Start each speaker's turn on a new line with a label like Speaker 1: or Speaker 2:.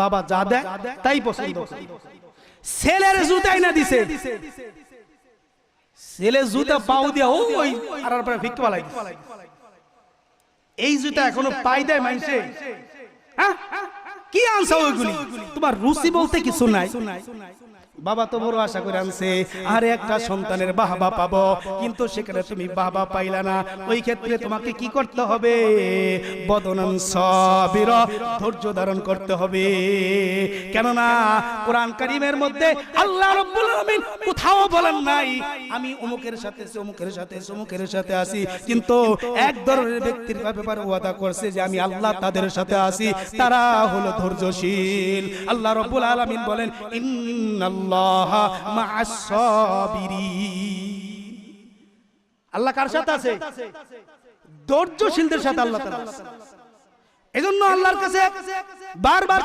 Speaker 1: বাবা যা দেয় তাই পছন্দ করে। ছেলের জুতাই না দিছে, ছেলে জুতা পাও দিয়া ওই আর পরে ভিক্ষা পালাই, এই জুতা এখনো পাই দেয় মানুষে। হ্যাঁ কি আনছো ওইগুলি? তোমার রুচি বলতে কিছু নাই। বাবা তো বড় আশা করে আনছে আর একটা সন্তানের বাহবা পাবো, কিন্তু সেখানে তুমি বাহবা পাইলা না। ওই ক্ষেত্রে তোমাকে কি করতে হবে? বদনান সাবির, ধৈর্য ধারণ করতে হবে। কেননা কোরআন কারীমের মধ্যে আল্লাহ রাব্বুল আলামিন কোথাও বলেন নাই আমি অমুকের সাথে অমুকের সাথে অমুকের সাথে আছি, কিন্তু এক ধরনের ব্যক্তির ব্যাপারে ওয়াদা করছে যে আমি আল্লাহ তাদের সাথে আছি, তারা হলো ধৈর্যশীল। আল্লাহ রাব্বুল আলামিন বলেন ইন্নাল্লাহ মা'আস সাবিরিন। আল্লাহ কার সাথে আছে? ধৈর্যশীলদের সাথে আল্লাহ তাআলা। এজন্য আল্লাহর কাছে বারবার